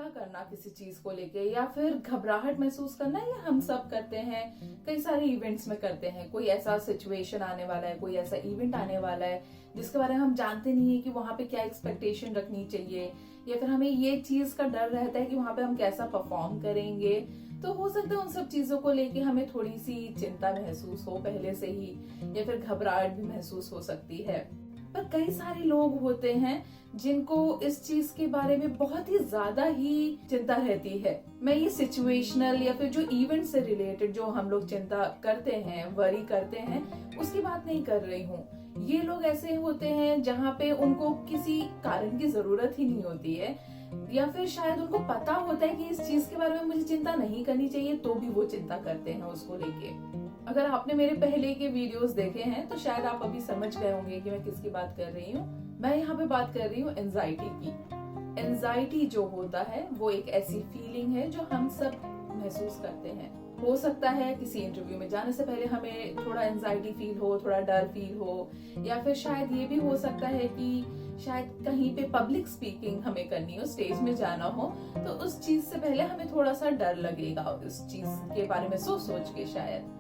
चिंता करना किसी चीज को लेके या फिर घबराहट महसूस करना, ये हम सब करते हैं, कई सारे इवेंट्स में करते हैं। कोई ऐसा सिचुएशन आने वाला है, कोई ऐसा इवेंट आने वाला है जिसके बारे में हम जानते नहीं है कि वहां पे क्या एक्सपेक्टेशन रखनी चाहिए, या फिर हमें ये चीज का डर रहता है कि वहां पे हम कैसा परफॉर्म करेंगे। तो हो सकता है उन सब चीजों को लेके हमें थोड़ी सी चिंता महसूस हो पहले से ही, या फिर घबराहट भी महसूस हो सकती है। पर कई सारे लोग होते हैं जिनको इस चीज के बारे में बहुत ही ज्यादा ही चिंता रहती है। मैं ये सिचुएशनल या फिर जो इवेंट से रिलेटेड जो हम लोग चिंता करते हैं, वरी करते हैं, उसकी बात नहीं कर रही हूँ। ये लोग ऐसे होते हैं जहाँ पे उनको किसी कारण की जरूरत ही नहीं होती है, या फिर शायद उनको पता होता है कि इस चीज के बारे में मुझे चिंता नहीं करनी चाहिए, तो भी वो चिंता करते हैं उसको लेके। अगर आपने मेरे पहले के वीडियोस देखे हैं तो शायद आप अभी समझ गए होंगे कि मैं किसकी बात कर रही हूँ। मैं यहाँ पे बात कर रही हूँ एंजाइटी की। एंजाइटी जो होता है वो एक ऐसी फीलिंग है जो हम सब महसूस करते हैं। हो सकता है किसी इंटरव्यू में जाने से पहले हमें थोड़ा एंजाइटी फील हो, थोड़ा डर फील हो, या फिर शायद ये भी हो सकता है कि शायद कहीं पे पब्लिक स्पीकिंग हमें करनी हो, स्टेज में जाना हो, तो उस चीज से पहले हमें थोड़ा सा डर लगेगा उस चीज के बारे में सोच के शायद।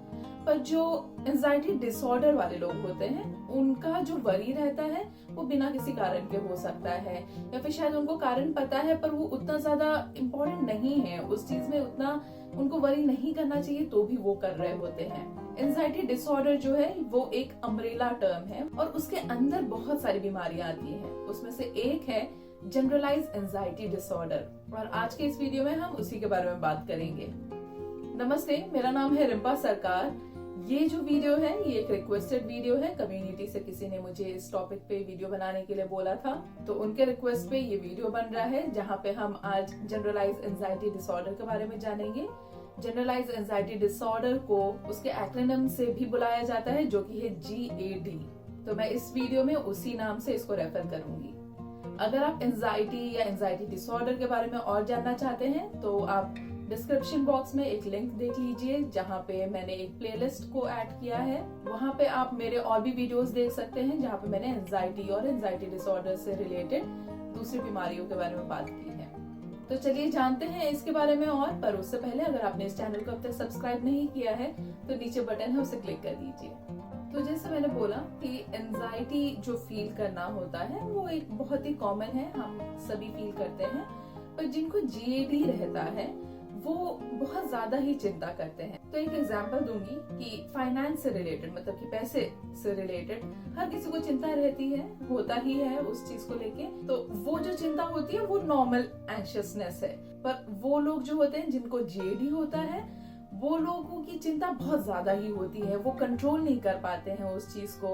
पर जो एंजाइटी डिसऑर्डर वाले लोग होते हैं उनका जो वरी रहता है वो बिना किसी कारण के हो सकता है, या फिर शायद उनको कारण पता है पर वो उतना ज्यादा इम्पोर्टेंट नहीं है, उस चीज में उतना उनको वरी नहीं करना चाहिए तो भी वो कर रहे होते हैं। एंजाइटी डिसऑर्डर जो है वो एक अम्ब्रेला टर्म है और उसके अंदर बहुत सारी बीमारियां आती हैं। उसमें से एक है जनरलाइज एंजाइटी डिसऑर्डर, और आज के इस वीडियो में हम उसी के बारे में बात करेंगे। नमस्ते, मेरा नाम है रिम्पा सरकार। ये जो वीडियो है ये एक रिक्वेस्टेड वीडियो है। कम्युनिटी से किसी ने मुझे इस टॉपिक पे वीडियो बनाने के लिए बोला था, तो उनके रिक्वेस्ट पे ये वीडियो बन रहा है, जहाँ पे हम आज जनरलाइज एंजाइटी डिसऑर्डर के बारे में जानेंगे। जनरलाइज एंजाइटी डिसऑर्डर को उसके एक्रोनिम से भी बुलाया जाता है, जो कि है GAD। तो मैं इस वीडियो में उसी नाम से इसको रेफर करूंगी। अगर आप एंजाइटी या एंजाइटी डिसऑर्डर के बारे में और जानना चाहते हैं तो आप डिस्क्रिप्शन बॉक्स में एक लिंक देख लीजिए, जहाँ पे मैंने एक प्लेलिस्ट को ऐड किया है। वहाँ पे आप मेरे और भी वीडियोस देख सकते हैं, जहाँ पे मैंने एंजाइटी और एंजाइटी डिसऑर्डर से रिलेटेड दूसरी बीमारियों के बारे में बात की है। तो चलिए जानते हैं इसके बारे में और। पर उससे पहले अगर आपने इस चैनल को अब तक सब्सक्राइब नहीं किया है तो नीचे बटन है, उसे क्लिक कर दीजिए। तो जैसे मैंने बोला कि एंजाइटी जो फील करना होता है वो एक बहुत ही कॉमन है, हम सभी फील करते हैं। पर जिनको GAD रहता है वो बहुत ज्यादा ही चिंता करते हैं। तो एक एग्जांपल दूंगी कि फाइनेंस से रिलेटेड, मतलब कि पैसे से रिलेटेड हर किसी को चिंता रहती है, होता ही है उस चीज को लेके। तो वो जो चिंता होती है वो नॉर्मल एंशियसनेस है। पर वो लोग जो होते हैं जिनको GAD होता है वो लोगों की चिंता बहुत ज्यादा ही होती है, वो कंट्रोल नहीं कर पाते हैं उस चीज को,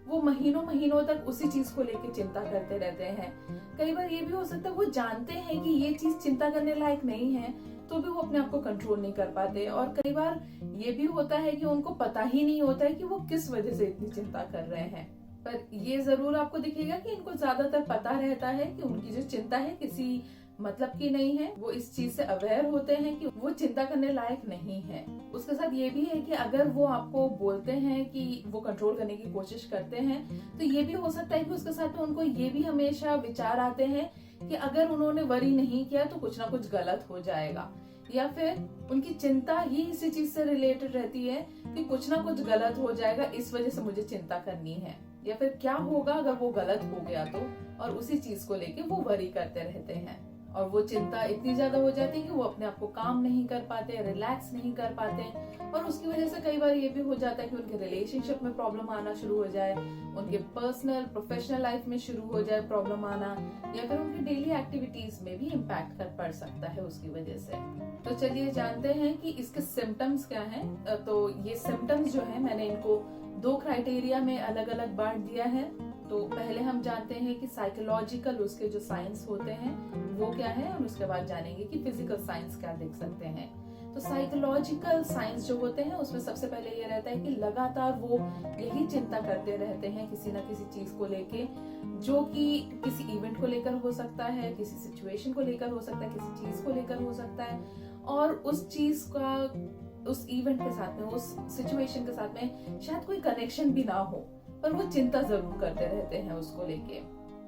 वो महीनों तक उसी चीज को लेके चिंता करते रहते हैं। कई बार ये भी हो सकता है वो जानते हैं कि ये चीज चिंता करने लायक नहीं है, तो भी वो अपने आप को कंट्रोल नहीं कर पाते। और कई बार ये भी होता है कि उनको पता ही नहीं होता है कि वो किस वजह से इतनी चिंता कर रहे हैं। पर ये जरूर आपको दिखेगा कि इनको ज्यादातर पता रहता है कि उनकी जो चिंता है किसी मतलब की नहीं है, वो इस चीज से अवेयर होते हैं कि वो चिंता करने लायक नहीं है। उसके साथ ये भी है कि अगर वो आपको बोलते हैं कि वो कंट्रोल करने की कोशिश करते हैं, तो ये भी हो सकता है कि उसके साथ में उनको ये भी हमेशा विचार आते हैं कि अगर उन्होंने वरी नहीं किया तो कुछ ना कुछ गलत हो जाएगा, या फिर उनकी चिंता ही इसी चीज से रिलेटेड रहती है कि कुछ ना कुछ गलत हो जाएगा, इस वजह से मुझे चिंता करनी है, या फिर क्या होगा अगर वो गलत हो गया तो, और उसी चीज को लेके वो वरी करते रहते हैं। और वो चिंता इतनी ज्यादा हो जाती है कि वो अपने आप को काम नहीं कर पाते, रिलैक्स नहीं कर पाते, और उसकी वजह से कई बार ये भी हो जाता है कि उनके रिलेशनशिप में प्रॉब्लम आना शुरू हो जाए, उनके पर्सनल प्रोफेशनल लाइफ में शुरू हो जाए प्रॉब्लम आना, या फिर उनकी डेली एक्टिविटीज में भी इम्पैक्ट कर पड़ सकता है उसकी वजह से। तो चलिए जानते हैं कि इसके सिम्टम्स क्या हैं। तो ये सिम्टम्स जो है मैंने इनको 2 क्राइटेरिया में अलग अलग बांट दिया है। तो पहले हम जानते हैं कि साइकोलॉजिकल उसके जो साइंस होते हैं वो क्या है, और उसके बाद जानेंगे कि फिजिकल साइंस क्या देख सकते हैं। तो साइकोलॉजिकल साइंस जो होते हैं उसमें सबसे पहले ये रहता है कि लगातार वो यही चिंता करते रहते हैं किसी ना किसी चीज को लेके, जो कि किसी इवेंट को लेकर हो सकता है, किसी सिचुएशन को लेकर हो सकता है, किसी चीज को लेकर हो सकता है, और उस चीज का उस इवेंट के साथ में, उस सिचुएशन के साथ में शायद कोई कनेक्शन भी ना हो, पर वो चिंता जरूर करते रहते हैं उसको लेके।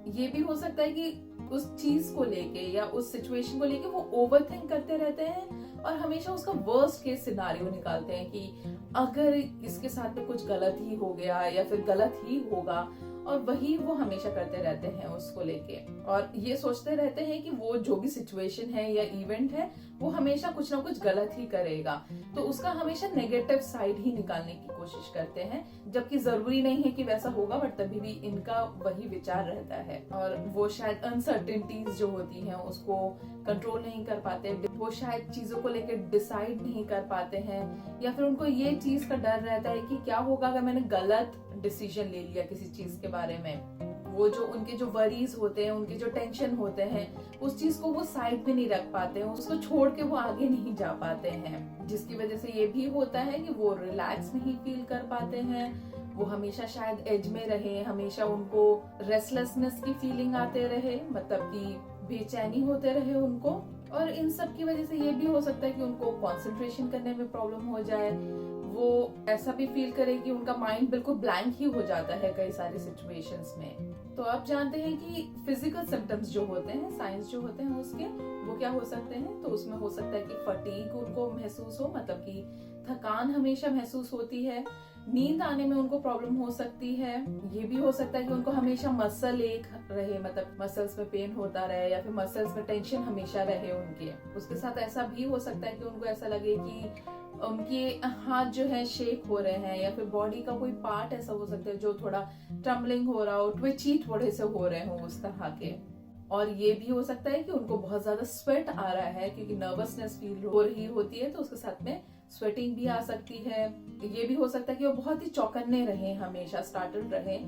ये भी हो सकता है कि उस चीज को लेके या उस सिचुएशन को लेके वो ओवरथिंक करते रहते हैं और हमेशा उसका वर्स्ट केस सिनारियो निकालते हैं कि अगर इसके साथ में कुछ गलत ही हो गया या फिर गलत ही होगा, और वही वो हमेशा करते रहते हैं उसको लेके, और ये सोचते रहते हैं कि वो जो भी सिचुएशन है या इवेंट है वो हमेशा कुछ ना कुछ गलत ही करेगा, तो उसका हमेशा नेगेटिव साइड ही निकालने की कोशिश करते हैं, जबकि जरूरी नहीं है कि वैसा होगा, बट तभी भी इनका वही विचार रहता है। और वो शायद अनसर्टेनिटीज जो होती हैं उसको कंट्रोल नहीं कर पाते, वो शायद चीजों को लेकर डिसाइड नहीं कर पाते हैं, या फिर उनको ये चीज का डर रहता है कि क्या होगा अगर मैंने गलत डिसीजन ले लिया किसी चीज के बारे में। वो जो उनके जो वरीज होते हैं, उनके जो टेंशन होते हैं, उस चीज को वो साइड में नहीं रख पाते हैं, उसको छोड़ के वो आगे नहीं जा पाते हैं, जिसकी वजह से ये भी होता है कि वो रिलैक्स नहीं फील कर पाते हैं, वो हमेशा शायद एज में रहे, हमेशा उनको रेस्टलेसनेस की फीलिंग आते रहे, मतलब कि बेचैनी होते रहे उनको। और इन सब की वजह से ये भी हो सकता है कि उनको कंसंट्रेशन करने में प्रॉब्लम हो जाए, वो ऐसा भी फील करे कि उनका माइंड बिल्कुल ब्लैंक ही हो जाता है कई सारी सिचुएशंस में। तो आप जानते हैं कि फिजिकल सिम्टम्स जो होते हैं, साइंस जो होते हैं उसके, वो क्या हो सकते हैं। तो उसमें हो सकता है कि फटीग उनको महसूस हो, मतलब कि थकान हमेशा महसूस होती है, नींद आने में उनको प्रॉब्लम हो सकती है, ये भी हो सकता है कि उनको हमेशा मसल एक रहे, मतलब मसल्स में पेन होता रहे, या फिर मसल्स में टेंशन हमेशा रहे उनके। उसके साथ ऐसा भी हो सकता है कि उनको ऐसा लगे कि उनके हाथ जो है शेक हो रहे हैं, या फिर बॉडी का कोई पार्ट ऐसा हो सकता है जो थोड़ा ट्रम्बलिंग हो रहा हो, ट्विची थोड़े से हो रहे हो उस तरह के। और ये भी हो सकता है कि उनको बहुत ज्यादा स्वेट आ रहा है, क्योंकि नर्वसनेस फील हो रही होती है, तो उसके साथ में स्वेटिंग भी आ सकती है। ये भी हो सकता है कि वो बहुत ही चौकन्ने रहे, हमेशा स्टार्टल्ड रहे,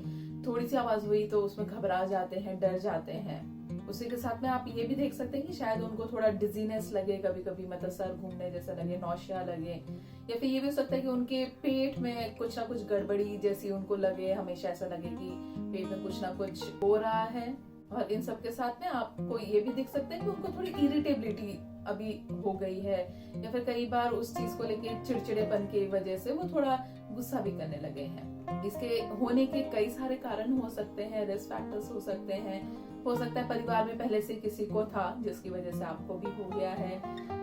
थोड़ी सी आवाज हुई तो उसमें घबरा जाते हैं, डर जाते हैं। उसी के साथ में आप ये भी देख सकते हैं कि शायद उनको थोड़ा डिजीनेस लगे कभी कभी, मतलब सर घूमने जैसा लगे, नौशिया लगे, या फिर ये भी हो सकता है कि उनके पेट में कुछ ना कुछ गड़बड़ी जैसी उनको लगे, हमेशा ऐसा लगे कि पेट में कुछ ना कुछ हो रहा है। और इन सब के साथ में आपको ये भी दिख सकता है कि उनको थोड़ी इरिटेबिलिटी अभी हो गई है, या फिर कई बार उस चीज को लेके चिड़चिड़ेपन की वजह से वो थोड़ा गुस्सा भी करने लगे हैं। इसके होने के कई सारे कारण हो सकते हैं, रिस्क फैक्टर्स हो सकते हैं, हो सकता है परिवार में पहले से किसी को था जिसकी वजह से आपको भी हो गया है,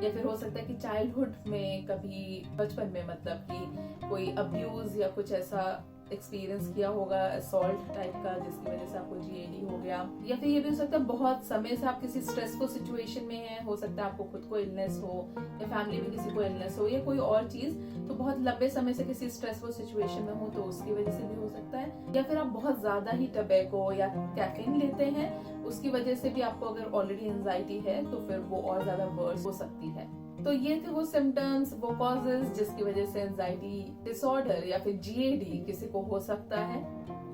या फिर हो सकता है कि चाइल्डहुड में कभी बचपन में, मतलब कि कोई अब्यूज या कुछ ऐसा एक्सपीरियंस किया होगा, असॉल्ट टाइप का, जिसकी वजह से आपको जीएडी हो गया। या फिर ये भी हो सकता है बहुत समय से आप किसी स्ट्रेसफुल सिचुएशन में हैं, हो सकता है आपको खुद को इलनेस हो या फैमिली में किसी को इलनेस हो या कोई और चीज, तो बहुत लंबे समय से किसी स्ट्रेसफुल सिचुएशन में हो तो उसकी वजह से भी हो सकता है। या फिर आप बहुत ज्यादा ही टबैको या कैफीन लेते हैं, उसकी वजह से भी आपको अगर ऑलरेडी एंजाइटी है तो फिर वो और ज्यादा वर्स हो सकती है। तो ये थे वो सिम्टम्स, वो कॉजेज जिसकी वजह से एंजाइटी डिसऑर्डर या फिर जीएडी किसी को हो सकता है।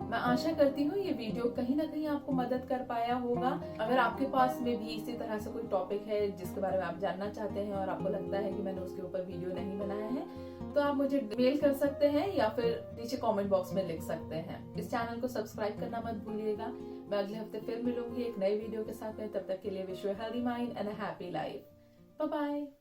मैं आशा करती हूँ ये वीडियो कहीं ना कहीं आपको मदद कर पाया होगा। अगर आपके पास में भी इसी तरह से कोई टॉपिक है जिसके बारे में आप जानना चाहते हैं और आपको लगता है कि मैंने उसके ऊपर वीडियो नहीं बनाया है, तो आप मुझे मेल कर सकते हैं या फिर नीचे कमेंट बॉक्स में लिख सकते हैं। इस चैनल को सब्सक्राइब करना मत भूलिएगा। मैं अगले हफ्ते फिर मिलूंगी एक नई वीडियो के साथ में। तब तक के लिए wish you a healthy mind and a happy life. Bye bye.